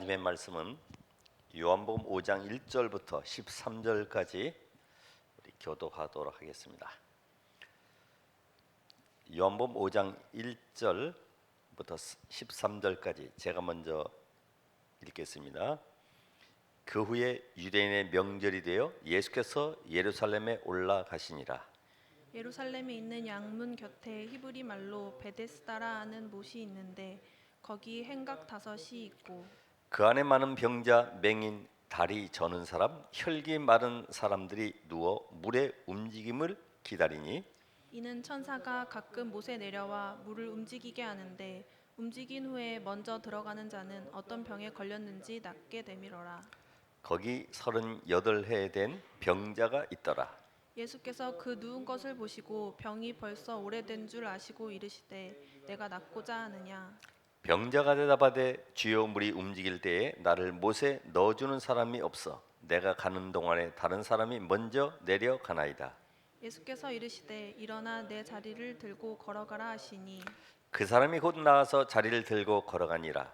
하나님의 말씀은 요한복음 5장 1절부터 13절까지 우리 교독하도록 하겠습니다. 요한복음 5장 1절부터 13절까지 제가 먼저 읽겠습니다. 그 후에 유대인의 명절이 되어 예수께서 예루살렘에 올라가시니라. 예루살렘에 있는 양문 곁에 히브리 말로 베데스다라 하는 못이 있는데 거기 행각 5이 있고 그 안에 많은 병자, 맹인, 다리 저는 사람, 혈기 마른 사람들이 누워 물의 움직임을 기다리니 이는 천사가 가끔 못에 내려와 물을 움직이게 하는데 움직인 후에 먼저 들어가는 자는 어떤 병에 걸렸는지 낫게 되밀어라. 거기 38해 된 병자가 있더라. 예수께서 그 누운 것을 보시고 병이 벌써 오래된 줄 아시고 이르시되 내가 낫고자 하느냐. 병자가 대답하되 주여 물이 움직일 때에 나를 못에 넣어주는 사람이 없어 내가 가는 동안에 다른 사람이 먼저 내려가나이다. 예수께서 이르시되 일어나 내 자리를 들고 걸어가라 하시니 그 사람이 곧 나와서 자리를 들고 걸어가니라.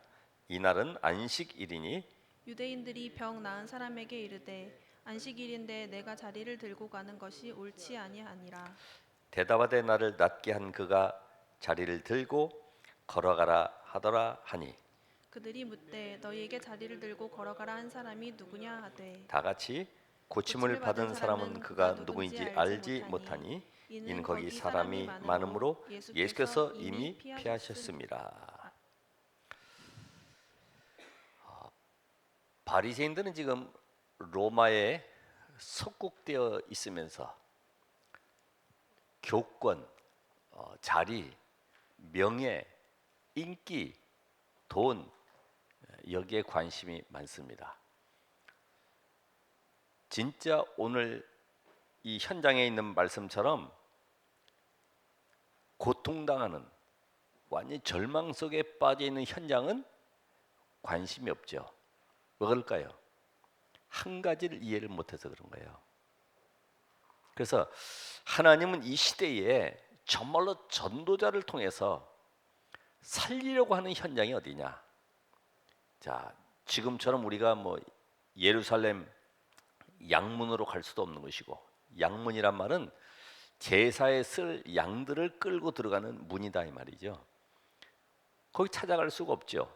이날은 안식일이니 유대인들이 병 나은 사람에게 이르되 안식일인데 내가 자리를 들고 가는 것이 옳지 아니하니라. 대답하되 나를 낫게 한 그가 자리를 들고 걸어가라 하더라 하니 그들이 묻되 너희에게 자리를 들고 걸어가라 한 사람이 누구냐 하되 다 같이 고침을 받은 사람은 그가 누구인지 알지 못하니 이는 거기 사람이 많음으로 예수께서 이미 피하셨습니다. 바리새인들은 지금 로마에 속국되어 있으면서 교권, 자리, 명예, 인기, 돈 여기에 관심이 많습니다. 진짜 오늘 이 현장에 있는 말씀처럼 고통당하는 완전 절망 속에 빠져 있는 현장은 관심이 없죠. 왜 그럴까요? 한 가지를 이해를 못해서 그런 거예요. 그래서 하나님은 이 시대에 정말로 전도자를 통해서 살리려고 하는 현장이 어디냐? 자, 지금처럼 우리가 뭐 예루살렘 양문으로 갈 수도 없는 것이고, 양문이란 말은 제사에 쓸 양들을 끌고 들어가는 문이다 이 말이죠. 거기 찾아갈 수가 없죠.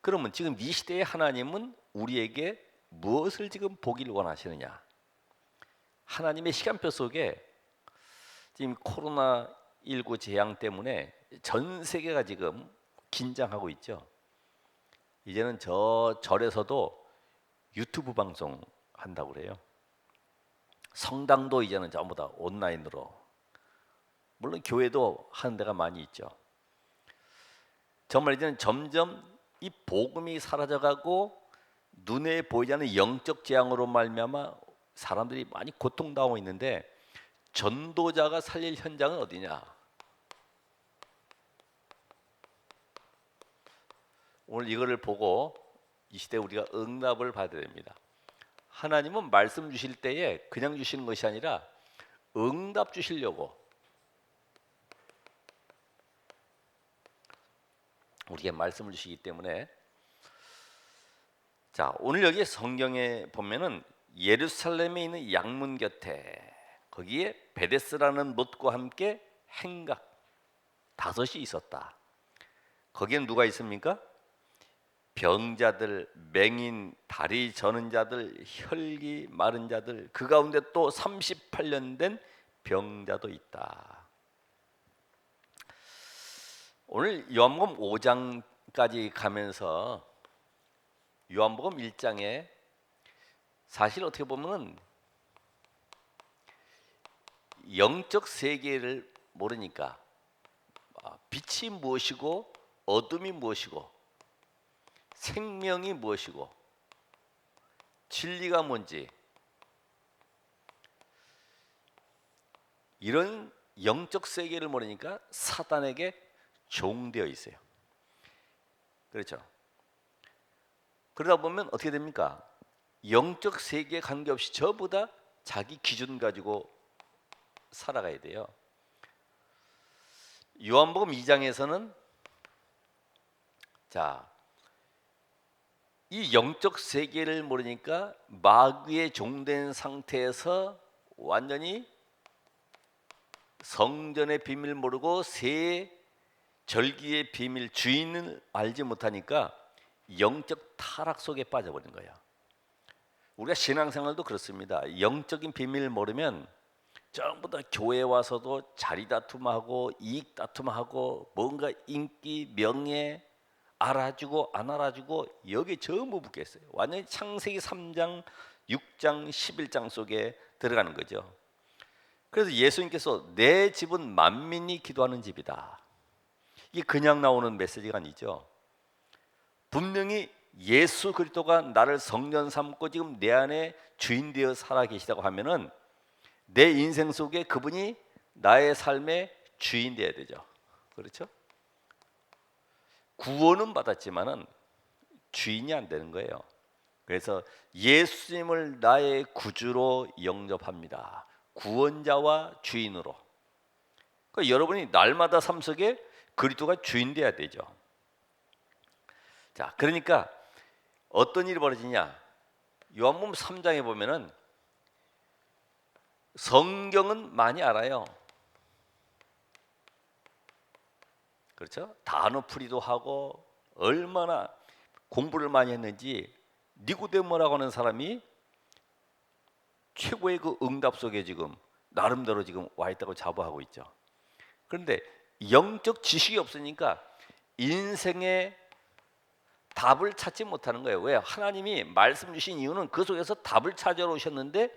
그러면 지금 이 시대의 하나님은 우리에게 무엇을 지금 보기를 원하시느냐? 하나님의 시간표 속에 지금 코로나19 재앙 때문에 전 세계가 지금 긴장하고 있죠. 이제는 저 절에서도 유튜브 방송 한다고 그래요. 성당도 이제는 전부 다 온라인으로. 물론 교회도 하는 데가 많이 있죠. 정말 이제는 점점 이 복음이 사라져가고 눈에 보이지 않는 영적 재앙으로 말미암아 사람들이 많이 고통당하고 있는데 전도자가 살릴 현장은 어디냐? 오늘 이거를 보고 이 시대에 우리가 응답을 받아야 됩니다. 하나님은 말씀 주실 때에 그냥 주시는 것이 아니라 응답 주시려고 우리에게 말씀을 주시기 때문에 자, 오늘 여기 성경에 보면은 예루살렘에 있는 양문 곁에 거기에 베데스라는 못과 함께 행각 5이 있었다. 거기엔 누가 있습니까? 병자들, 맹인, 다리 저는 자들, 혈기 마른 자들, 그 가운데 또 38년 된 병자도 있다. 오늘 요한복음 5장까지 가면서 요한복음 1장에 사실 어떻게 보면 영적 세계를 모르니까 빛이 무엇이고 어둠이 무엇이고 생명이 무엇이고 진리가 뭔지 이런 영적 세계를 모르니까 사단에게 종되어 있어요. 그렇죠? 그러다 보면 어떻게 됩니까? 영적 세계에 관계없이 저보다 자기 기준 가지고 살아가야 돼요. 요한복음 2장에서는 자 이 영적 세계를 모르니까 마귀의 종된 상태에서 완전히 성전의 비밀 모르고 새 절기의 비밀 주인을 알지 못하니까 영적 타락 속에 빠져버린 거예요. 우리가 신앙생활도 그렇습니다. 영적인 비밀을 모르면 전부 다 교회 와서도 자리 다툼하고 이익 다툼하고 뭔가 인기, 명예 알아주고 안 알아주고 여기 전부 붙겠어요. 완전히 창세기 3장, 6장, 11장 속에 들어가는 거죠. 그래서 예수님께서 내 집은 만민이 기도하는 집이다. 이게 그냥 나오는 메시지가 아니죠. 분명히 예수 그리스도가 나를 성전 삼고 지금 내 안에 주인 되어 살아 계시다고 하면은 내 인생 속에 그분이 나의 삶의 주인 되어야 되죠. 그렇죠? 구원은 받았지만은 주인이 안 되는 거예요. 그래서 예수님을 나의 구주로 영접합니다. 구원자와 주인으로. 그러니까 여러분이 날마다 삶 속에 그리스도가 주인 돼야 되죠. 자, 그러니까 어떤 일이 벌어지냐? 요한복음 3장에 보면은 성경은 많이 알아요. 그렇죠? 단어풀이도 하고 얼마나 공부를 많이 했는지 니고데모라고 하는 사람이 최고의 그 응답 속에 지금 나름대로 지금 와 있다고 자부하고 있죠. 그런데 영적 지식이 없으니까 인생의 답을 찾지 못하는 거예요. 왜? 하나님이 말씀 주신 이유는 그 속에서 답을 찾으러 오셨는데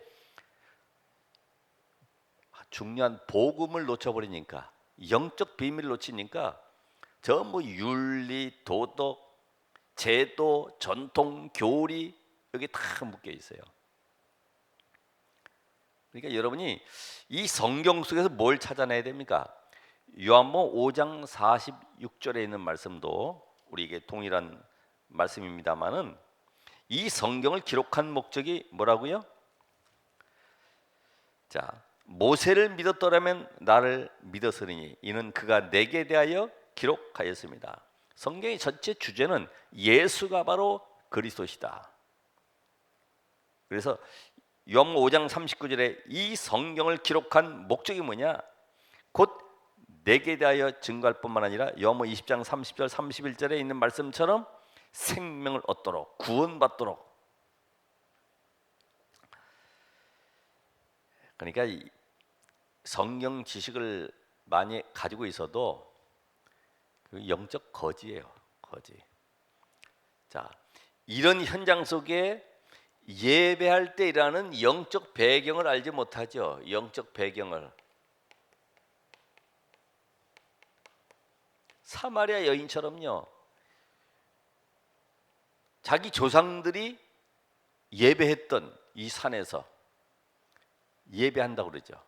중요한 복음을 놓쳐버리니까, 영적 비밀을 놓치니까 전부 윤리, 도덕, 제도, 전통, 교리 여기 다 묶여 있어요. 그러니까 여러분이 이 성경 속에서 뭘 찾아내야 됩니까? 요한복음 5장 46절에 있는 말씀도 우리에게 동일한 말씀입니다만은 이 성경을 기록한 목적이 뭐라고요? 자, 모세를 믿었더라면 나를 믿었으리니 이는 그가 내게 대하여 기록하였습니다. 성경의 전체 주제는 예수가 바로 그리스도시다. 그래서 요한복음 5장 39절에 이 성경을 기록한 목적이 뭐냐? 곧 내게 대하여 증거할 뿐만 아니라 요한복음 20장 30절 31절에 있는 말씀처럼 생명을 얻도록 구원받도록. 그러니까 이 성경 지식을 많이 가지고 있어도 그 영적 거지예요. 거지. 자, 이런 현장 속에 예배할 때 일하는 영적 배경을 알지 못하죠. 영적 배경을. 사마리아 여인처럼요. 자기 조상들이 예배했던 이 산에서 예배한다고 그러죠.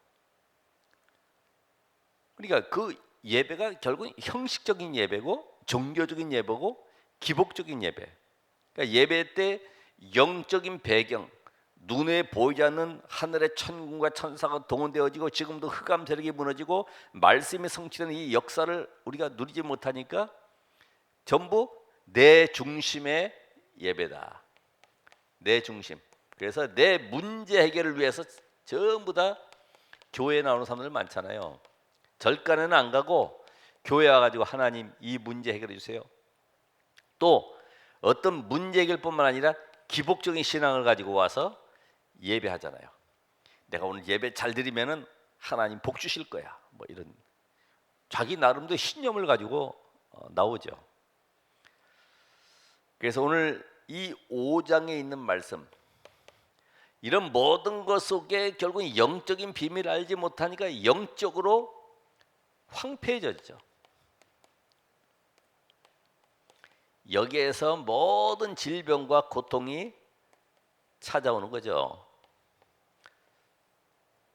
그러니까 그 예배가 결국 형식적인 예배고 종교적인 예배고 기복적인 예배. 그러니까 예배 때 영적인 배경, 눈에 보이지 않는 하늘의 천군과 천사가 동원되어지고 지금도 흑암 세력이 무너지고 말씀이 성취되는 이 역사를 우리가 누리지 못하니까 전부 내 중심의 예배다. 내 중심. 그래서 내 문제 해결을 위해서 전부 다 교회에 나오는 사람들 많잖아요. 절간에는 안 가고 교회 와가지고 하나님 이 문제 해결해 주세요. 또 어떤 문제 해결뿐만 아니라 기복적인 신앙을 가지고 와서 예배하잖아요. 내가 오늘 예배 잘 드리면은 하나님 복 주실 거야. 뭐 이런 자기 나름대로 신념을 가지고 나오죠. 그래서 오늘 이 5장에 있는 말씀, 이런 모든 것 속에 결국 영적인 비밀을 알지 못하니까 영적으로 황폐해졌죠. 여기에서 모든 질병과 고통이 찾아오는 거죠.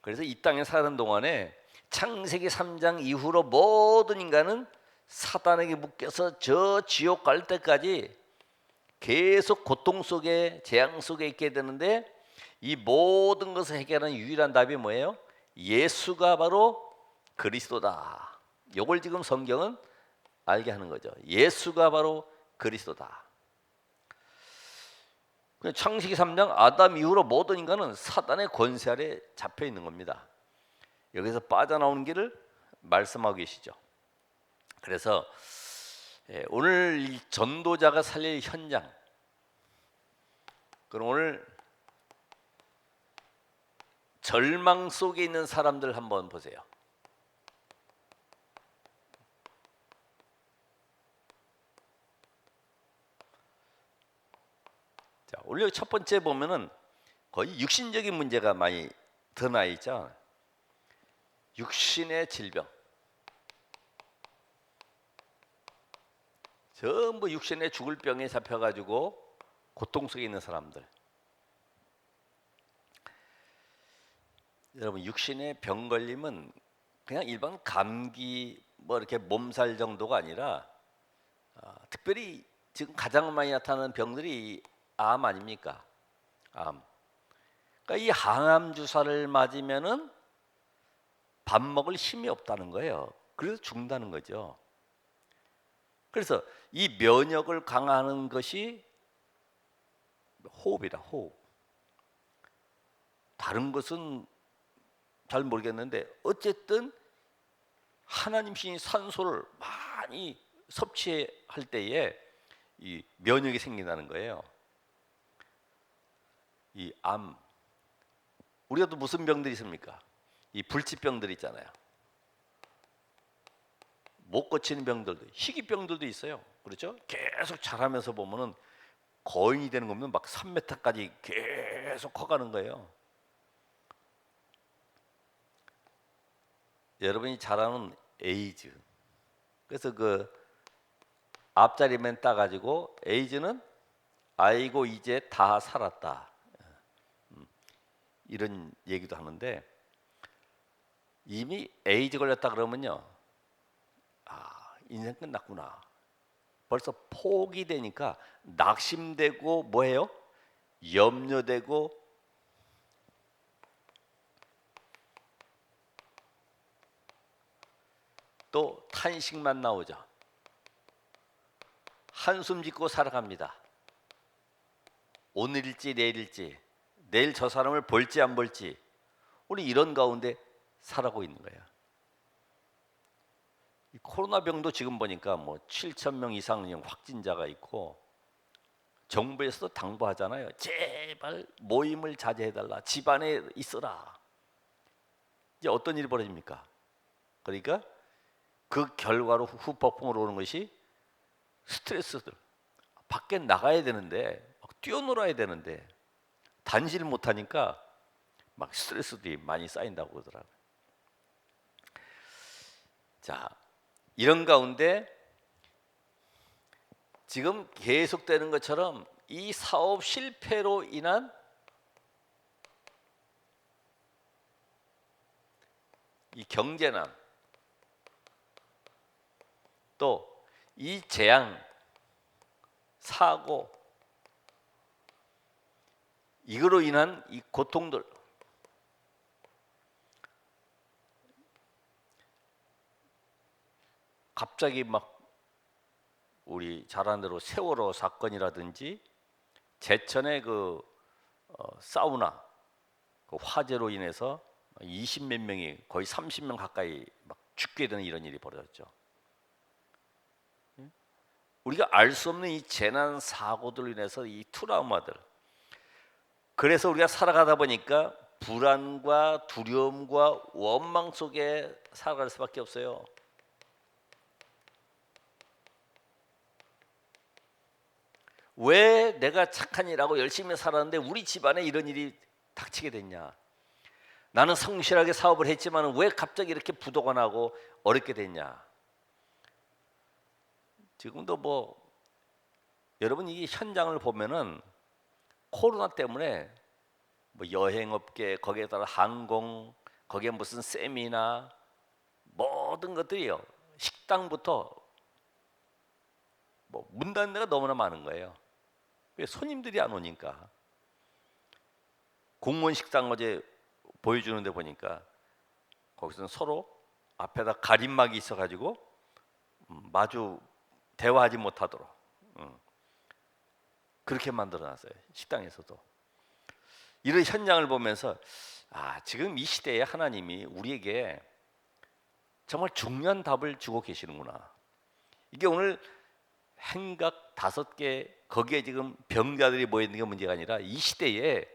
그래서 이 땅에 사는 동안에 창세기 3장 이후로 모든 인간은 사단에게 묶여서 저 지옥 갈 때까지 계속 고통 속에 재앙 속에 있게 되는데, 이 모든 것을 해결하는 유일한 답이 뭐예요? 예수가 바로 그리스도다. 이걸 지금 성경은 알게 하는 거죠. 예수가 바로 그리스도다. 창세기 3장 아담 이후로 모든 인간은 사단의 권세 아래 잡혀 있는 겁니다. 여기서 빠져나오는 길을 말씀하고 계시죠. 그래서 오늘 이 전도자가 살릴 현장, 그럼 오늘 절망 속에 있는 사람들 한번 보세요. 자, 오늘 여기 첫 번째 보면은 거의 육신적인 문제가 많이 드러나 있죠. 육신의 질병, 전부 육신의 죽을 병에 잡혀가지고 고통 속에 있는 사람들. 여러분, 육신의 병 걸림은 그냥 일반 감기 뭐 이렇게 몸살 정도가 아니라 특별히 지금 가장 많이 나타나는 병들이 암 아닙니까? 암. 그러니까 이 항암 주사를 맞으면은 밥 먹을 힘이 없다는 거예요. 그래서 죽는다는 거죠. 그래서 이 면역을 강화하는 것이 호흡이다, 호흡. 다른 것은 잘 모르겠는데 어쨌든 하나님 신이 산소를 많이 섭취할 때에 이 면역이 생긴다는 거예요. 이 암, 우리가 또 무슨 병들이 있습니까? 이 불치병들 있잖아요. 못 고치는 병들도, 희귀병들도 있어요. 그렇죠? 계속 자라면서 보면은 거인이 되는 거면 막 3m까지 계속 커가는 거예요. 여러분이 잘 아는 에이즈. 그래서 그 앞자리만 따가지고 에이즈는 아이고 이제 다 살았다, 이런 얘기도 하는데, 이미 에이즈 걸렸다 그러면요, 인생 끝났구나. 벌써 포기되니까 낙심되고 뭐예요? 염려되고 또 탄식만 나오죠. 한숨 짓고 살아갑니다. 오늘일지 내일일지, 내일 저 사람을 볼지 안 볼지, 우리 이런 가운데 살아가고 있는 거예요. 이 코로나 병도 지금 보니까 뭐 7,000명 이상 확진자가 있고, 정부에서도 당부하잖아요. 제발 모임을 자제해달라, 집안에 있어라. 이제 어떤 일이 벌어집니까? 그러니까 그 결과로 후폭풍으로 오는 것이 스트레스들. 밖에 나가야 되는데, 막 뛰어놀아야 되는데 단지를 못하니까 막 스트레스들이 많이 쌓인다고 그러더라고요. 자, 이런 가운데 지금 계속되는 것처럼 이 사업 실패로 인한 이 경제난, 또 이 재앙, 사고, 이거로 인한 이 고통들, 갑자기 막 우리 잘 아는 대로 세월호 사건이라든지 제천의 그 사우나 그 화재로 인해서 20몇 명이, 거의 30명 가까이 막 죽게 되는 이런 일이 벌어졌죠. 우리가 알 수 없는 이 재난 사고들로 인해서 이 트라우마들, 그래서 우리가 살아가다 보니까 불안과 두려움과 원망 속에 살아갈 수밖에 없어요. 왜 내가 착한 일하고 열심히 살았는데 우리 집안에 이런 일이 닥치게 됐냐? 나는 성실하게 사업을 했지만 왜 갑자기 이렇게 부도가 나고 어렵게 됐냐? 지금도 뭐 여러분 이 현장을 보면은 코로나 때문에 뭐 여행업계, 거기에 따라 항공, 거기에 무슨 세미나, 모든 것들이요, 식당부터 뭐 문 닫는 데가 너무나 많은 거예요. 왜? 손님들이 안 오니까. 공무원 식당 어제 보여주는데 보니까 거기서는 서로 앞에다 가림막이 있어가지고 마주 대화하지 못하도록. 그렇게 만들어놨어요. 식당에서도. 이런 현장을 보면서 지금 이 시대에 하나님이 우리에게 정말 중요한 답을 주고 계시는구나. 이게 오늘 행각 5개 거기에 지금 병자들이 모여 있는 게 문제가 아니라 이 시대에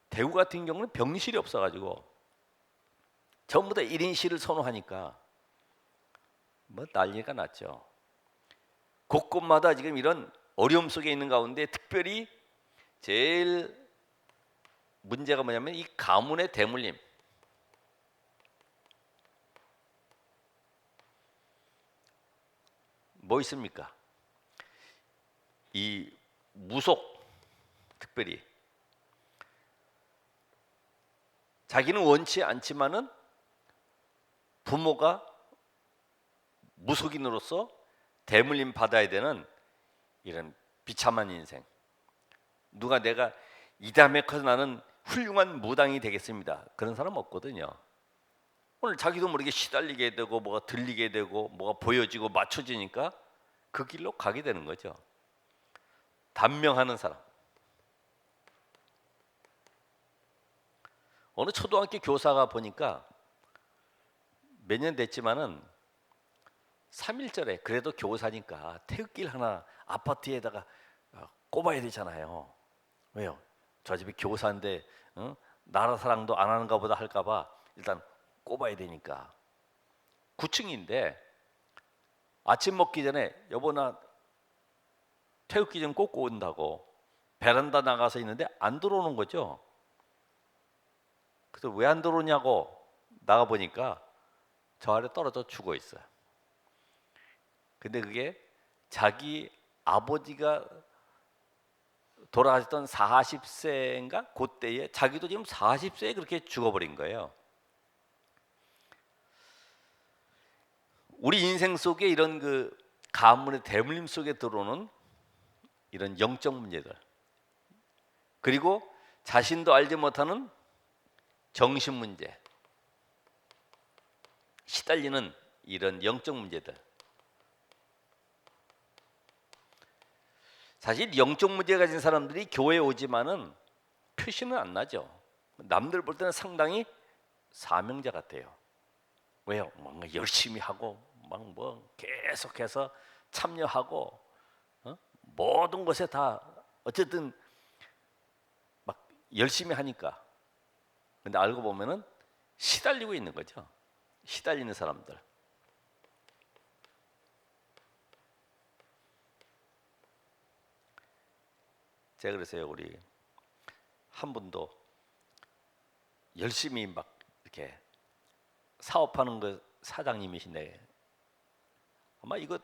대구 같은 경우는 병실이 없어가지고 전부 다 1인실을 선호하니까 뭐 난리가 났죠. 곳곳마다 지금 이런 어려움 속에 있는 가운데 특별히 제일 문제가 뭐냐면 이 가문의 대물림. 뭐 있습니까? 이 무속, 특별히 자기는 원치 않지만은 부모가 무속인으로서 대물림 받아야 되는 이런 비참한 인생. 누가 내가 이 다음에 커서 나는 훌륭한 무당이 되겠습니다, 그런 사람 없거든요. 오늘 자기도 모르게 시달리게 되고 뭐가 들리게 되고 뭐가 보여지고 맞춰지니까 그 길로 가게 되는 거죠. 단명하는 사람. 어느 초등학교 교사가 보니까 몇 년 됐지만은 3.1절에 그래도 교사니까 태극기를 하나 아파트에다가 꼽아야 되잖아요. 왜요? 저 집이 교사인데 나라 사랑도 안 하는가 보다 할까봐 일단 꼽아야 되니까. 9층인데 아침 먹기 전에 여보 나 태극기 좀 꽂고 온다고 베란다 나가서 있는데 안 들어오는 거죠. 그래서 왜 안 들어오냐고 나가 보니까 저 아래 떨어져 죽어 있어요. 근데 그게 자기 아버지가 돌아가셨던 40세인가 그때에 자기도 지금 40세에 그렇게 죽어버린 거예요. 우리 인생 속에 이런 그 가문의 대물림 속에 들어오는 이런 영적 문제들, 그리고 자신도 알지 못하는 정신 문제, 시달리는 이런 영적 문제들. 사실 영적 문제 가진 사람들이 교회에 오지만은 표시는 안 나죠. 남들 볼 때는 상당히 사명자 같아요. 왜요? 뭔가 열심히 하고 막 뭐 계속해서 참여하고 모든 것에 다 어쨌든 막 열심히 하니까. 근데 알고 보면은 시달리고 있는 거죠. 시달리는 사람들. 제가 그래서요, 우리 한 분도 열심히 막 이렇게 사업하는 그 사장님이신데 아마 이거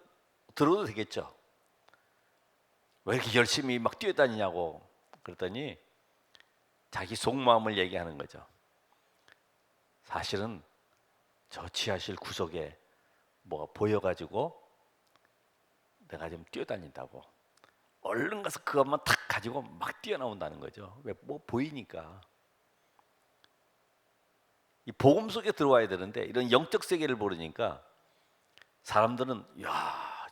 들어도 되겠죠? 왜 이렇게 열심히 막 뛰어다니냐고 그랬더니 자기 속마음을 얘기하는 거죠. 사실은 저 지하실 구석에 뭐가 보여가지고 내가 좀 뛰어다닌다고. 얼른 가서 그것만 탁 가지고 막 뛰어나온다는 거죠. 왜? 뭐 보이니까. 이 복음 속에 들어와야 되는데 이런 영적 세계를 모르니까 사람들은 야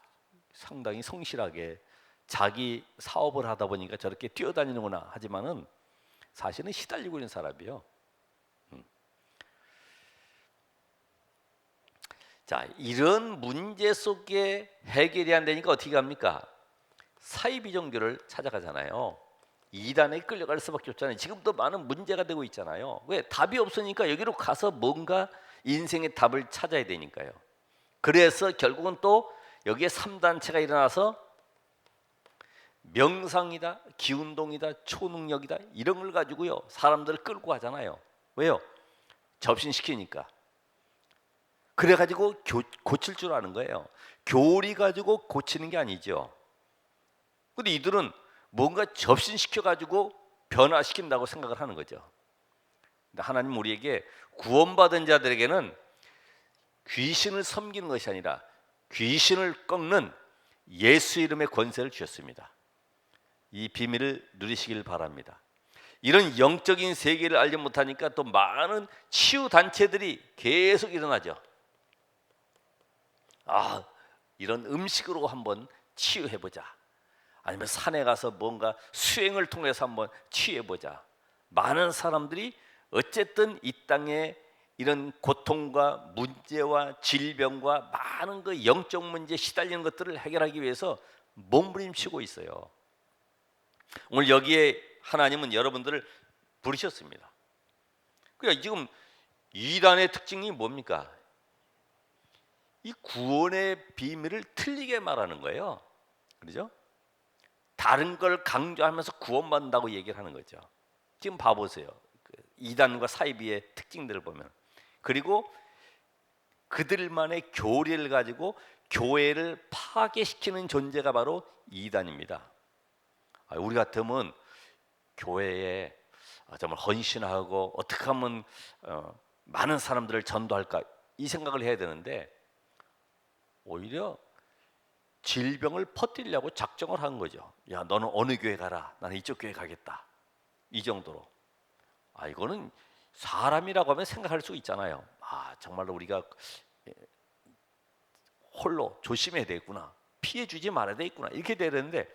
상당히 성실하게 자기 사업을 하다 보니까 저렇게 뛰어다니는구나 하지만은 사실은 시달리고 있는 사람이요. 자, 이런 문제 속에 해결이 안 되니까 어떻게 합니까? 사이비종교를 찾아가잖아요. 이단에 끌려갈 수밖에 없잖아요. 지금도 많은 문제가 되고 있잖아요. 왜? 답이 없으니까 여기로 가서 뭔가 인생의 답을 찾아야 되니까요. 그래서 결국은 또 여기에 3단체가 일어나서 명상이다, 기운동이다, 초능력이다 이런 걸 가지고요 사람들을 끌고 가잖아요. 왜요? 접신시키니까. 그래가지고 고칠 줄 아는 거예요. 교리 가지고 고치는 게 아니죠. 근데 이들은 뭔가 접신시켜가지고 변화시킨다고 생각을 하는 거죠. 근데 하나님 우리에게 구원받은 자들에게는 귀신을 섬기는 것이 아니라 귀신을 꺾는 예수 이름의 권세를 주셨습니다. 이 비밀을 누리시길 바랍니다. 이런 영적인 세계를 알지 못하니까 또 많은 치유 단체들이 계속 일어나죠. 이런 음식으로 한번 치유해보자. 아니면 산에 가서 뭔가 수행을 통해서 한번 취해보자. 많은 사람들이 어쨌든 이 땅에 이런 고통과 문제와 질병과 많은 그 영적 문제에 시달리는 것들을 해결하기 위해서 몸부림치고 있어요. 오늘 여기에 하나님은 여러분들을 부르셨습니다. 그러니까 지금 이단의 특징이 뭡니까? 이 구원의 비밀을 틀리게 말하는 거예요. 그렇죠? 다른 걸 강조하면서 구원받는다고 얘기를 하는 거죠. 지금 봐보세요. 이단과 사이비의 특징들을 보면, 그리고 그들만의 교리를 가지고 교회를 파괴시키는 존재가 바로 이단입니다. 우리 같으면 교회에 정말 헌신하고 어떻게 하면 많은 사람들을 전도할까 이 생각을 해야 되는데, 오히려 질병을 퍼뜨리려고 작정을 한 거죠. 야, 너는 어느 교회 가라. 나는 이쪽 교회 가겠다. 이 정도로. 이거는 사람이라고 하면 생각할 수 있잖아요. 정말로 우리가 홀로 조심해야 되겠구나. 피해 주지 말아야 되겠구나. 이렇게 돼야 되는데,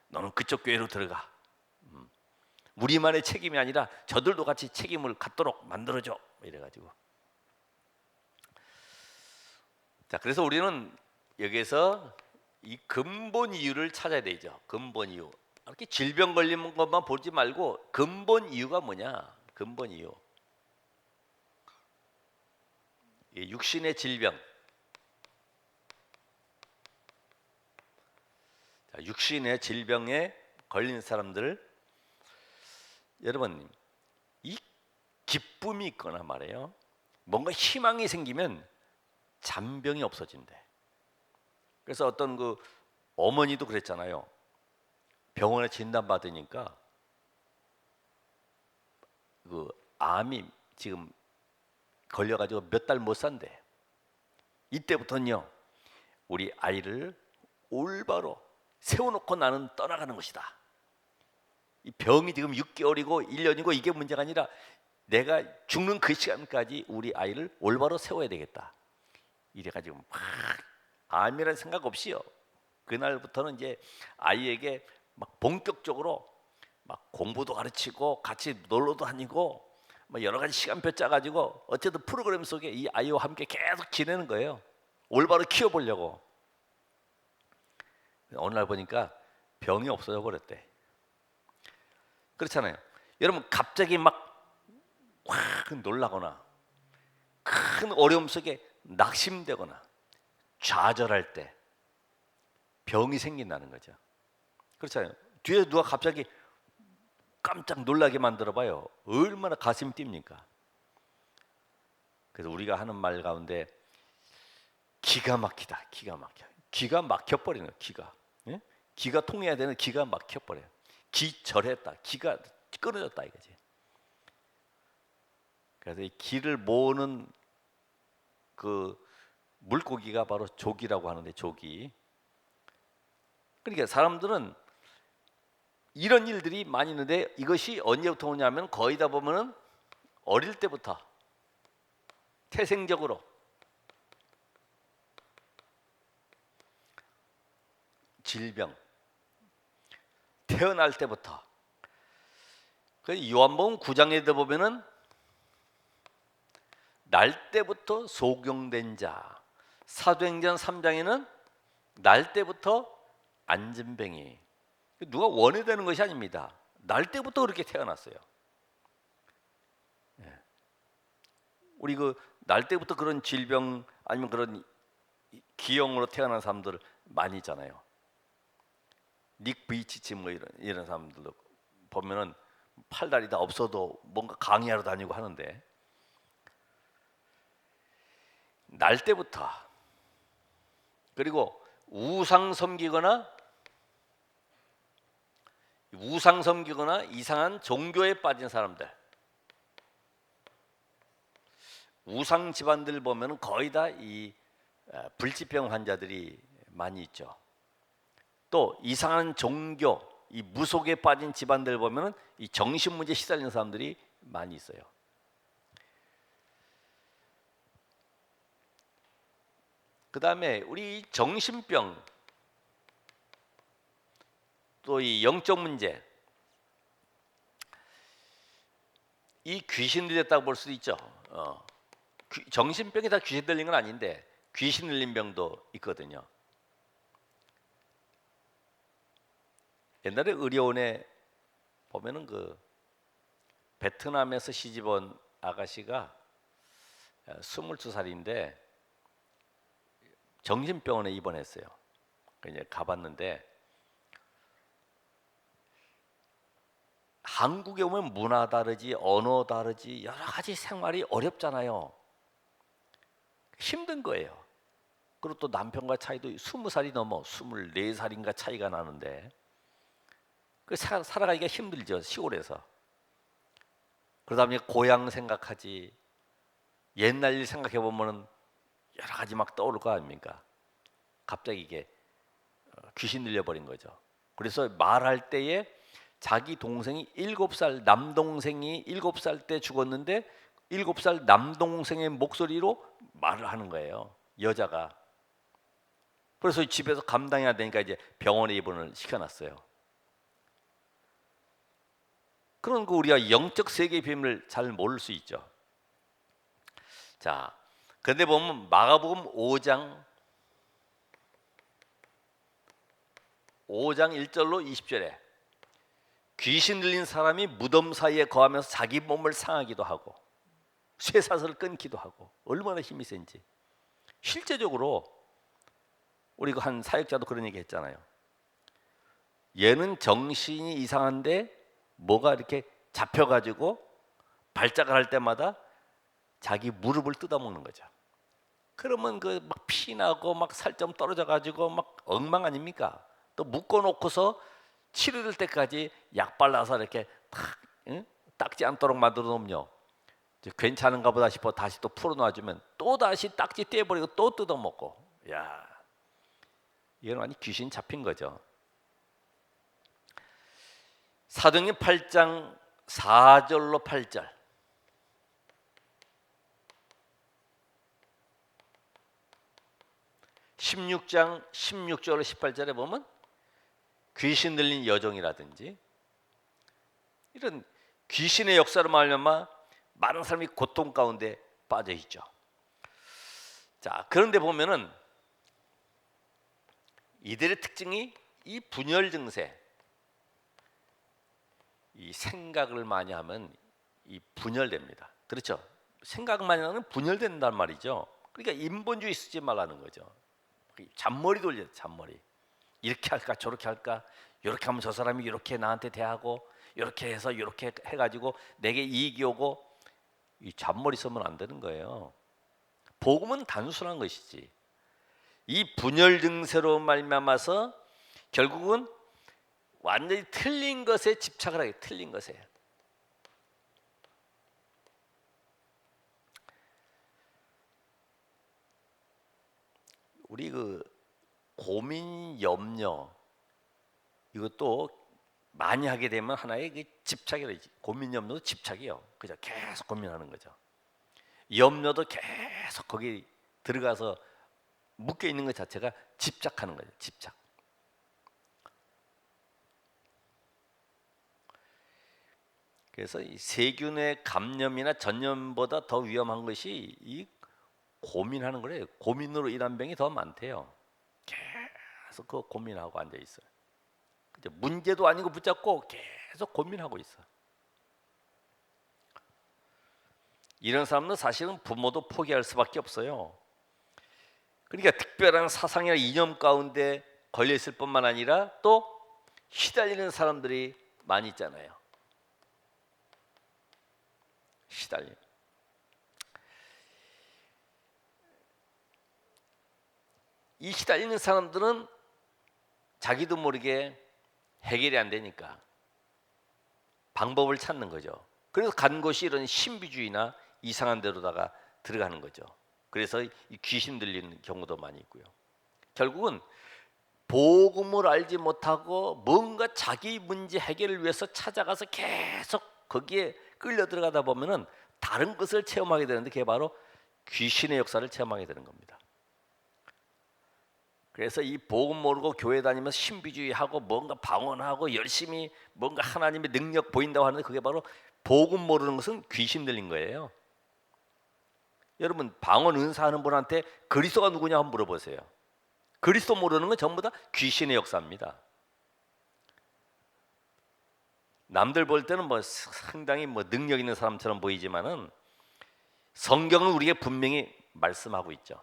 너는 그쪽 교회로 들어가. 우리만의 책임이 아니라 저들도 같이 책임을 갖도록 만들어줘. 이래가지고. 자, 그래서 우리는 여기서 이 근본 이유를 찾아야 되죠. 근본 이유. 이렇게 질병 걸리는 것만 보지 말고 근본 이유가 뭐냐? 근본 이유. 이 육신의 질병. 자, 육신의 질병에 걸린 사람들, 여러분, 이 기쁨이 있거나 말이에요. 뭔가 희망이 생기면 잔병이 없어진대. 그래서 어떤 그 어머니도 그랬잖아요. 병원에 진단 받으니까 그 암이 지금 걸려가지고 몇 달 못 산대. 이때부터는요, 우리 아이를 올바로 세워놓고 나는 떠나가는 것이다. 이 병이 지금 6개월이고 1년이고 이게 문제가 아니라 내가 죽는 그 시간까지 우리 아이를 올바로 세워야 되겠다. 이래가지고 막 암이라는 생각 없이요, 그날부터는 이제 아이에게 막 본격적으로 막 공부도 가르치고 같이 놀러도 다니고 뭐 여러 가지 시간표 짜가지고 어쨌든 프로그램 속에 이 아이와 함께 계속 지내는 거예요. 올바로 키워보려고. 어느 날 보니까 병이 없어져 버렸대. 그렇잖아요. 여러분, 갑자기 막 확 놀라거나 큰 어려움 속에 낙심되거나 좌절할 때 병이 생긴다는 거죠. 그렇잖아요. 뒤에 누가 갑자기 깜짝 놀라게 만들어 봐요. 얼마나 가슴이 뜁니까? 그래서 우리가 하는 말 가운데 기가 막히다, 기가 막혀. 기가 막혀버리는 거예요. 기가. 예? 기가 통해야 되는 기가 막혀버려요. 기절했다, 기가 끊어졌다 이거지. 그래서 이 기를 모으는 그 물고기가 바로 조기라고 하는데, 조기. 그러니까 사람들은 이런 일들이 많이 있는데, 이것이 언제부터 오냐면 거의 다 보면은 어릴 때부터 태생적으로 질병, 태어날 때부터. 그 요한복음 9장에 보면은 날 때부터 소경된 자, 사도행전 3장에는 날 때부터 안진뱅이. 누가 원해되는 것이 아닙니다. 날 때부터 그렇게 태어났어요. 우리 그 날 때부터 그런 질병 아니면 그런 기형으로 태어난 사람들 많이 있잖아요. 닉 브이치치 뭐 이런 사람들도 보면은 팔다리 다 없어도 뭔가 강의하러 다니고 하는데, 날 때부터. 그리고 우상 섬기거나 이상한 종교에 빠진 사람들, 우상 집안들 보면 거의 다 이 불치병 환자들이 많이 있죠. 또 이상한 종교, 이 무속에 빠진 집안들 보면 이 정신 문제 시달리는 사람들이 많이 있어요. 그 다음에 우리 정신병, 또 이 영적 문제, 이 귀신 들렸다고 볼 수도 있죠. 정신병이 다 귀신 들린 건 아닌데 귀신 들린 병도 있거든요. 옛날에 의료원에 보면은 그 베트남에서 시집온 아가씨가 22살인데 정신병원에 입원했어요. 이제 가봤는데 한국에 오면 문화 다르지, 언어 다르지, 여러 가지 생활이 어렵잖아요. 힘든 거예요. 그리고 또 남편과 차이도 20살이 넘어 24살인가 차이가 나는데 살아가기가 힘들죠, 시골에서. 그러다 보니 고향 생각하지, 옛날 일 생각해 보면은 여러 가지 막 떠오를 거 아닙니까? 갑자기 이게 귀신 들려버린 거죠. 그래서 말할 때에 자기 동생이 7살, 남동생이 7살 때 죽었는데 7살 남동생의 목소리로 말을 하는 거예요, 여자가. 그래서 집에서 감당이 안 되니까 이제 병원에 입원을 시켜놨어요. 그런 거 우리가 영적 세계의 비밀을 잘 모를 수 있죠. 자, 근데 보면 마가복음 5장 1절로 20절에 귀신 들린 사람이 무덤 사이에 거하면서 자기 몸을 상하기도 하고 쇠사슬을 끊기도 하고, 얼마나 힘이 센지. 실제적으로 우리 한 사역자도 그런 얘기 했잖아요. 얘는 정신이 이상한데 뭐가 이렇게 잡혀가지고 발작을 할 때마다 자기 무릎을 뜯어먹는 거죠. 그러면 그 막 피나고 막 살점 떨어져가지고 막 엉망 아닙니까? 또 묶어놓고서 치료될 때까지 약 발라서 이렇게 탁, 응? 닦지 않도록 만들어 놓으면요, 괜찮은가 보다 싶어 다시 또 풀어놔주면 또 다시 딱지 떼버리고 또 뜯어먹고. 야, 이건 완전 귀신 잡힌 거죠. 사도행전 8장 4절로 8절, 16장 16절로 18절에 보면 귀신 들린 여종이라든지 이런 귀신의 역사로 말미암아 많은 사람이 고통 가운데 빠져 있죠. 자, 그런데 보면은 이들의 특징이 이 분열 증세, 이 생각을 많이 하면 이 분열됩니다. 그렇죠? 생각을 많이 하면 분열된단 말이죠. 그러니까 인본주의 쓰지 말라는 거죠. 잔머리 돌려, 잔머리. 이렇게 할까 저렇게 할까, 이렇게 하면 저 사람이 이렇게 나한테 대하고, 이렇게 해서 이렇게 해가지고 내게 이익이 오고, 이 잔머리 쓰면 안 되는 거예요. 복음은 단순한 것이지. 이 분열 증세로 말미암아서 결국은 완전히 틀린 것에 집착을 하게, 틀린 것에. 우리 그 고민, 염려, 이것도 많이 하게 되면 하나의 그 집착이라. 고민, 염려도 집착이요. 그죠? 계속 고민하는 거죠. 염려도 계속 거기 들어가서 묶여 있는 것 자체가 집착하는 거죠. 집착. 그래서 이 세균의 감염이나 전염보다 더 위험한 것이 이 고민하는 거래요. 고민으로 인한 병이 더 많대요. 계속 그 고민하고 앉아 있어요. 문제도 아니고 붙잡고 계속 고민하고 있어. 이런 사람은 사실은 부모도 포기할 수밖에 없어요. 그러니까 특별한 사상이나 이념 가운데 걸려 있을 뿐만 아니라 또 시달리는 사람들이 많이 있잖아요. 시달림. 이 시달리는 사람들은 자기도 모르게 해결이 안 되니까 방법을 찾는 거죠. 그래서 간 곳이 이런 신비주의나 이상한 데로다가 들어가는 거죠. 그래서 이 귀신 들리는 경우도 많이 있고요. 결국은 복음을 알지 못하고 뭔가 자기 문제 해결을 위해서 찾아가서 계속 거기에 끌려 들어가다 보면은 다른 것을 체험하게 되는데, 그게 바로 귀신의 역사를 체험하게 되는 겁니다. 그래서 이 복음 모르고 교회 다니면서 신비주의하고 뭔가 방언하고 열심히 뭔가 하나님의 능력 보인다고 하는데 그게 바로 복음 모르는 것은 귀신 들린 거예요. 여러분 방언 은사하는 분한테 그리스도가 누구냐 한번 물어보세요. 그리스도 모르는 건 전부 다 귀신의 역사입니다. 남들 볼 때는 뭐 상당히 뭐 능력 있는 사람처럼 보이지만은 성경은 우리에게 분명히 말씀하고 있죠.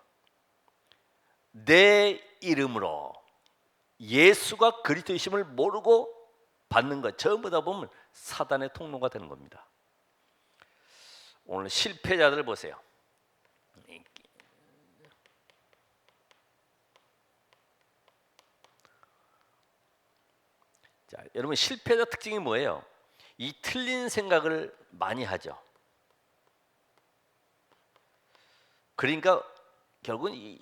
내 이름으로 예수가 그리스도이심을 모르고 받는 것 전부 다 보면 사단의 통로가 되는 겁니다. 오늘 실패자들 보세요. 자, 여러분 실패자 특징이 뭐예요? 이 틀린 생각을 많이 하죠. 그러니까 결국은 이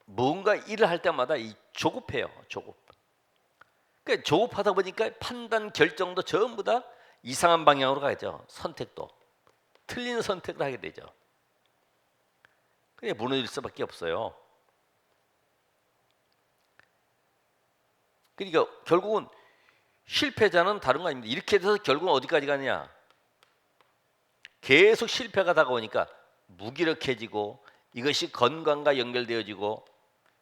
뭔가 일을 할 때마다 이 조급해요. 조급. 그러니까 조급하다 보니까 판단 결정도 전부 다 이상한 방향으로 가죠. 선택도 틀린 선택을 하게 되죠. 그게 무너질 수밖에 없어요. 그러니까 결국은 실패자는 다른 거 아닙니다. 이렇게 돼서 결국은 어디까지 가느냐? 계속 실패가 다가오니까 무기력해지고 이것이 건강과 연결되어지고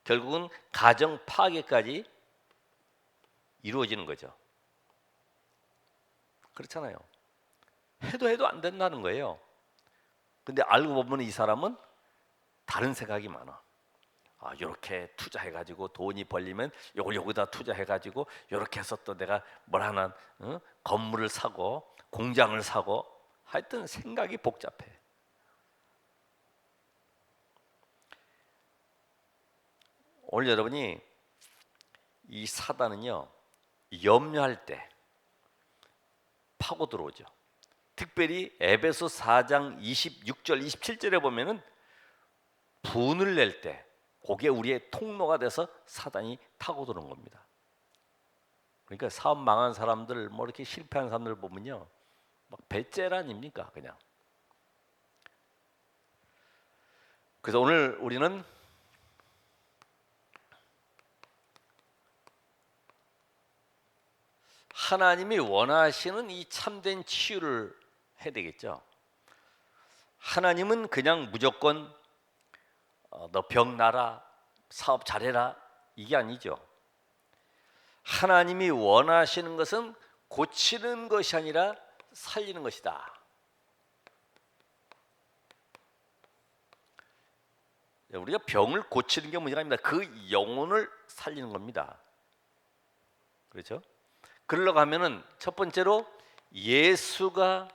결국은 가정 파괴까지 이루어지는 거죠. 그렇잖아요. 해도 안 된다는 거예요. 근데 알고 보면 이 사람은 다른 생각이 많아. 아, 이렇게 투자해가지고 돈이 벌리면 이걸 여기다 투자해가지고 이렇게 해서 또 내가 뭘 하나 건물을 사고 공장을 사고 하여튼 생각이 복잡해. 오늘 여러분이 이 사단은요 염려할 때 파고 들어오죠. 특별히 에베소 4장 26절 27절에 보면은 분을 낼 때 그게 우리의 통로가 돼서 사단이 타고 들어오는 겁니다. 그러니까 사업 망한 사람들 뭐 이렇게 실패한 사람들 보면요 막 배째라 아닙니까 그냥. 그래서 오늘 우리는 하나님이 원하시는 이 참된 치유를 해야 되겠죠. 하나님은 그냥 무조건 너 병 나라, 사업 잘해라 이게 아니죠. 하나님이 원하시는 것은 고치는 것이 아니라 살리는 것이다. 우리가 병을 고치는 게 문제가 아닙니다. 그 영혼을 살리는 겁니다. 그렇죠? 그러려고 하면은 첫 번째로 예수가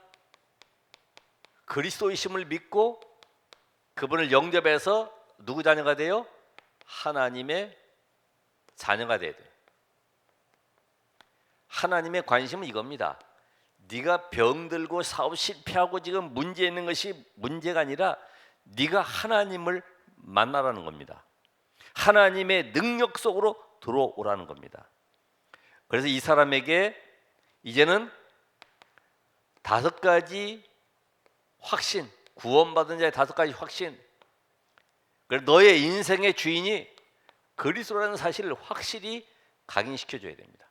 그리스도이심을 믿고 그분을 영접해서 누구 자녀가 돼요? 하나님의 자녀가 돼야 돼. 하나님의 관심은 이겁니다. 네가 병들고 사업 실패하고 지금 문제 있는 것이 문제가 아니라 네가 하나님을 만나라는 겁니다. 하나님의 능력 속으로 들어오라는 겁니다. 그래서 이 사람에게 이제는 5가지 확신, 구원받은 자의 5가지 확신. 그래서 너의 인생의 주인이 그리스도라는 사실을 확실히 각인시켜줘야 됩니다.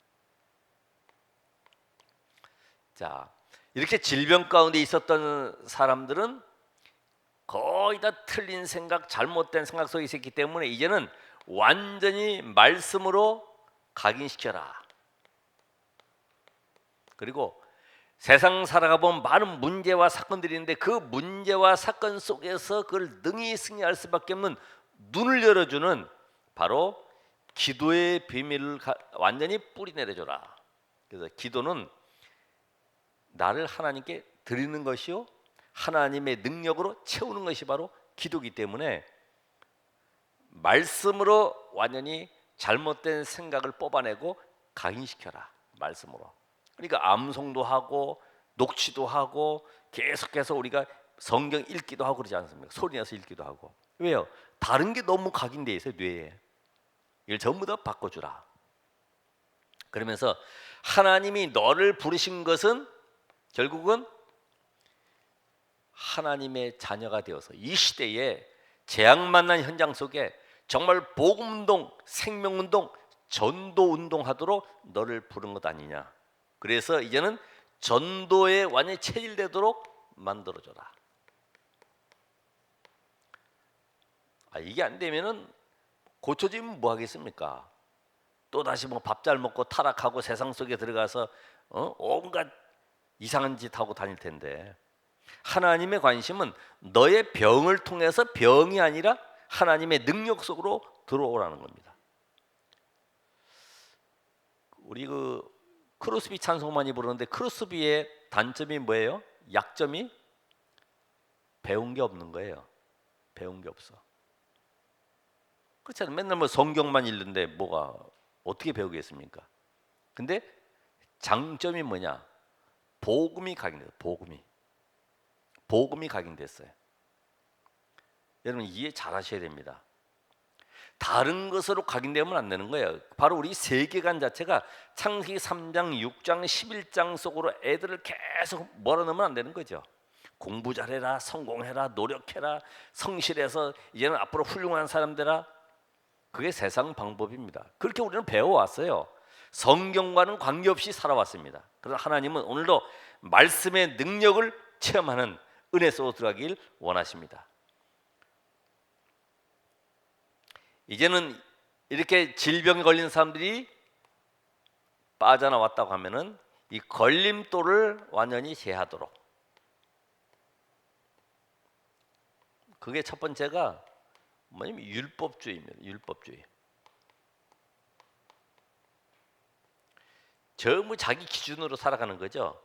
자, 이렇게 질병 가운데 있었던 사람들은 거의 다 틀린 생각, 잘못된 생각 속에 있었기 때문에 이제는 완전히 말씀으로 각인시켜라. 그리고 세상 살아가 보면 많은 문제와 사건들이 있는데 그 문제와 사건 속에서 그걸 능히 승리할 수밖에 없는 눈을 열어주는 바로 기도의 비밀을 완전히 뿌리내려줘라. 그래서 기도는 나를 하나님께 드리는 것이요 하나님의 능력으로 채우는 것이 바로 기도이기 때문에 말씀으로 완전히 잘못된 생각을 뽑아내고 각인시켜라. 말씀으로. 그러니까 암송도 하고 녹취도 하고 계속해서 우리가 성경 읽기도 하고 그러지 않습니까? 소리내서 읽기도 하고. 왜요? 다른 게 너무 각인돼 있어요. 뇌에. 이걸 전부 다 바꿔주라. 그러면서 하나님이 너를 부르신 것은 결국은 하나님의 자녀가 되어서 이 시대에 재앙 만난 현장 속에 정말 복음운동, 생명운동, 전도운동 하도록 너를 부른 것 아니냐. 그래서 이제는 전도에 완전히 체질되도록 만들어줘라. 이게 안 되면은 고쳐지면 뭐 하겠습니까? 또 다시 뭐 밥 잘 먹고 타락하고 세상 속에 들어가서 온갖 이상한 짓 하고 다닐 텐데, 하나님의 관심은 너의 병을 통해서 병이 아니라 하나님의 능력 속으로 들어오라는 겁니다. 우리 크로스비 찬송 많이 부르는데 크로스비의 단점이 뭐예요? 약점이 배운 게 없는 거예요. 배운 게 없어. 그렇잖아요. 맨날 뭐 성경만 읽는데 뭐가 어떻게 배우겠습니까? 근데 장점이 뭐냐? 복음이 각인돼요. 복음이 각인됐어요. 여러분 이해 잘 하셔야 됩니다. 다른 것으로 각인되면 안 되는 거예요. 바로 우리 세계관 자체가 창세기 3장, 6장, 11장 속으로 애들을 계속 몰아넣으면 안 되는 거죠. 공부 잘해라, 성공해라, 노력해라, 성실해서 이제는 앞으로 훌륭한 사람 되라. 그게 세상 방법입니다. 그렇게 우리는 배워왔어요. 성경과는 관계없이 살아왔습니다. 그래서 하나님은 오늘도 말씀의 능력을 체험하는 은혜 속으로 들어가길 원하십니다. 이제는 이렇게 질병에 걸린 사람들이 빠져나왔다고 하면은 이 걸림돌을 완전히 제하도록, 그게 첫 번째가 뭐냐면 율법주의입니다. 율법주의. 전부 자기 기준으로 살아가는 거죠.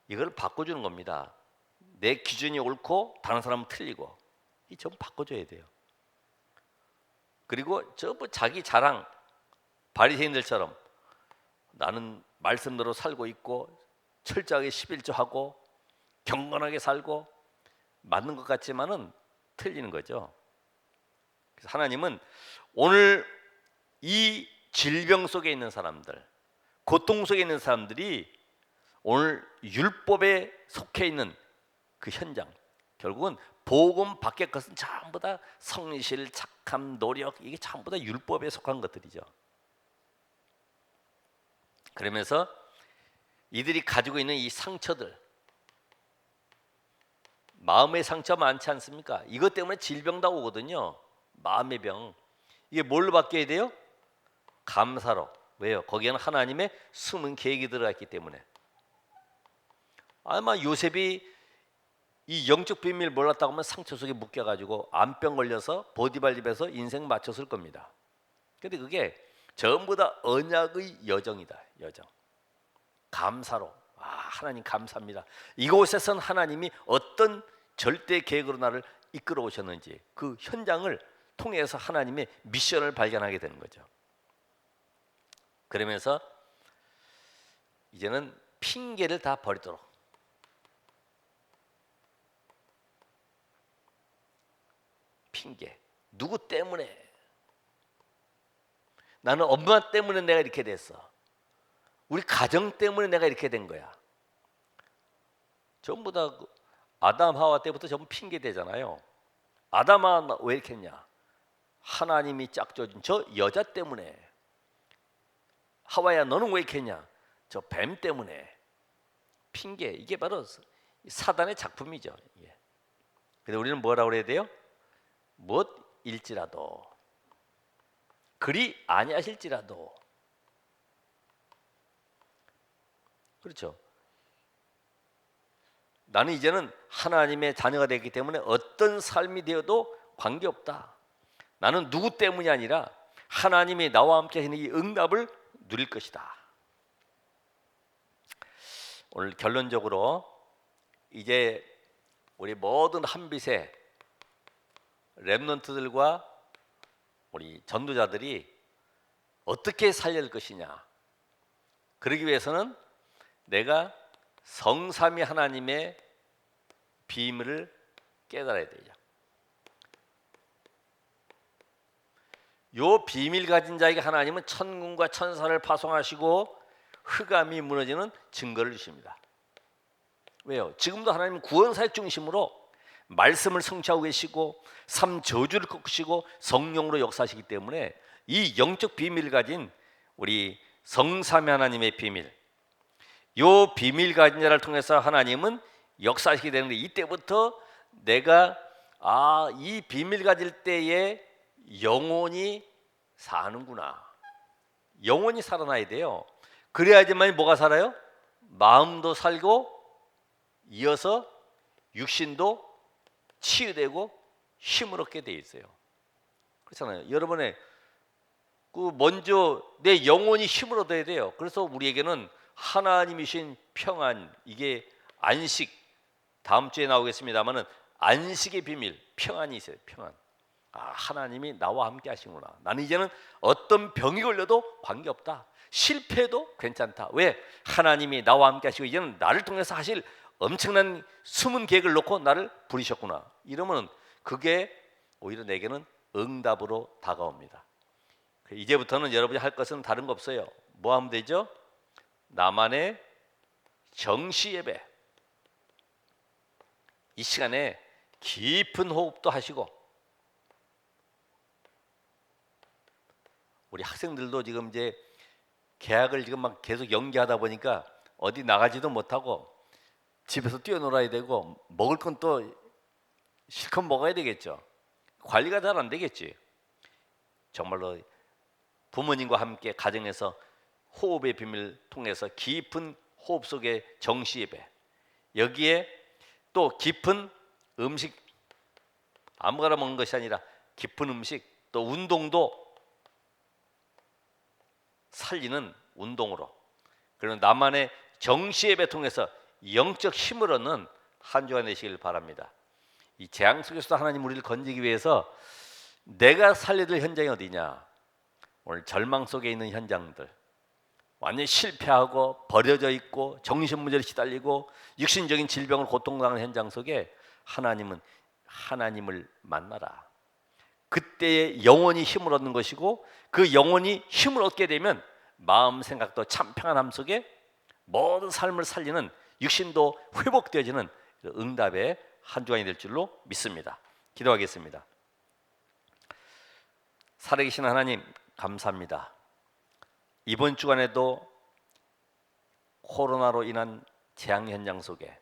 이걸 바꿔주는 겁니다. 내 기준이 옳고 다른 사람은 틀리고, 이 전부 바꿔줘야 돼요. 그리고 전부 자기 자랑, 바리새인들처럼 나는 말씀대로 살고 있고 철저하게 11조하고 경건하게 살고 맞는 것 같지만은 틀리는 거죠. 그래서 하나님은 오늘 이 질병 속에 있는 사람들, 고통 속에 있는 사람들이 오늘 율법에 속해 있는 그 현장, 결국은 복음 밖의 것은 전부 다 성실, 착함, 노력, 이게 전부 다 율법에 속한 것들이죠. 그러면서 이들이 가지고 있는 이 상처들, 마음의 상처 많지 않습니까? 이것 때문에 질병 다 오거든요. 마음의 병. 이게 뭘로 바뀌어야 돼요? 감사로. 왜요? 거기에는 하나님의 숨은 계획이 들어가 있기 때문에. 아마 요셉이 이 영적 비밀을 몰랐다고 하면 상처 속에 묶여가지고 암병 걸려서 보디발집에서 인생 마쳤을 겁니다. 근데 그게 전부 다 언약의 여정이다. 여정. 감사로. 하나님 감사합니다. 이곳에선 하나님이 어떤 절대 계획으로 나를 이끌어 오셨는지 그 현장을 통해서 하나님의 미션을 발견하게 되는 거죠. 그러면서 이제는 핑계를 다 버리도록, 핑계, 누구 때문에, 나는 엄마 때문에 내가 이렇게 됐어, 우리 가정 때문에 내가 이렇게 된 거야. 전부 다 아담 하와 때부터 전부 핑계 대잖아요. 아담 하와 왜 이렇게 했냐? 하나님이 짝져준 저 여자 때문에. 하와야 너는 왜 이렇게 했냐? 저 뱀 때문에. 핑계, 이게 바로 사단의 작품이죠. 근데 우리는 뭐라고 그래야 돼요? 못일지라도, 그리 아니하실지라도. 그렇죠. 나는 이제는 하나님의 자녀가 되기 때문에 어떤 삶이 되어도 관계없다. 나는 누구 때문이 아니라 하나님이 나와 함께 하는 이 응답을 누릴 것이다. 오늘 결론적으로 이제 우리 모든 한빛의 렘넌트들과 우리 전도자들이 어떻게 살릴 것이냐. 그러기 위해서는 내가 성삼위 하나님의 비밀을 깨달아야 되죠. 요 비밀 가진 자에게 하나님은 천군과 천사를 파송하시고 흑암이 무너지는 증거를 주십니다. 왜요? 지금도 하나님은 구원사역 중심으로 말씀을 성취하고 계시고 삶 저주를 꺾으시고 성령으로 역사하시기 때문에 이 영적 비밀을 가진 우리 성삼위 하나님의 비밀, 요 비밀 가진 자를 통해서 하나님은 역사하시게 되는데, 이때부터 내가 이 비밀 가질 때에 영혼이 사는구나. 영혼이 살아나야 돼요. 그래야지만 뭐가 살아요? 마음도 살고 이어서 육신도 치유되고 힘을 얻게 돼 있어요. 그렇잖아요. 여러분의 먼저 내 영혼이 힘을 얻어야 돼요. 그래서 우리에게는 하나님이신 평안, 이게 안식, 다음 주에 나오겠습니다만은 안식의 비밀, 평안이 있어요. 평안. 하나님이 나와 함께 하시구나. 나는 이제는 어떤 병이 걸려도 관계없다. 실패해도 괜찮다. 왜? 하나님이 나와 함께 하시고 이제는 나를 통해서 하실 엄청난 숨은 계획을 놓고 나를 부르셨구나. 이러면 그게 오히려 내게는 응답으로 다가옵니다. 이제부터는 여러분이 할 것은 다른 거 없어요. 뭐 하면 되죠? 나만의 정시 예배. 이 시간에 깊은 호흡도 하시고, 우리 학생들도 지금 이제 계약을 지금 막 계속 연기하다 보니까 어디 나가지도 못하고 집에서 뛰어놀아야 되고, 먹을 건 또 실컷 먹어야 되겠죠. 관리가 잘 안 되겠지. 정말로 부모님과 함께 가정에서 호흡의 비밀을 통해서 깊은 호흡 속의 정시 예배, 여기에 또 깊은 음식, 아무거나 먹는 것이 아니라 깊은 음식, 또 운동도 살리는 운동으로, 그리고 나만의 정시 예배 통해서 영적 힘을 얻는 한 주가 되시길 바랍니다. 이 재앙 속에서도 하나님 우리를 건지기 위해서 내가 살려야 될 현장이 어디냐? 오늘 절망 속에 있는 현장들, 완전히 실패하고 버려져 있고 정신문제로 시달리고 육신적인 질병을 고통당하는 현장 속에 하나님은 하나님을 만나라. 그때의 영혼이 힘을 얻는 것이고, 그 영혼이 힘을 얻게 되면 마음 생각도 참 평안함 속에 모든 삶을 살리는, 육신도 회복되어지는 응답의 한 주간이 될 줄로 믿습니다. 기도하겠습니다. 살아계신 하나님, 감사합니다. 이번 주간에도 코로나로 인한 재앙 현장 속에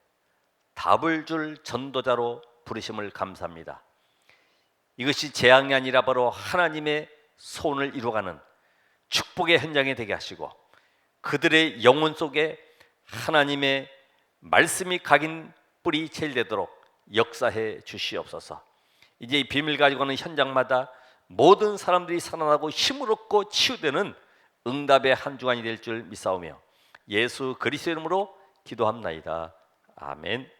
답을 줄 전도자로 부르심을 감사합니다. 이것이 재앙이 아니라 바로 하나님의 소원을 이루어가는 축복의 현장이 되게 하시고, 그들의 영혼 속에 하나님의 말씀이 각인 뿌리 체일되도록 역사해 주시옵소서. 이제 이 비밀 가지고 가는 현장마다 모든 사람들이 살아나고 힘을 얻고 치유되는 응답의 한 주간이 될 줄 믿사오며 예수 그리스도의 이름으로 기도합나이다. 아멘.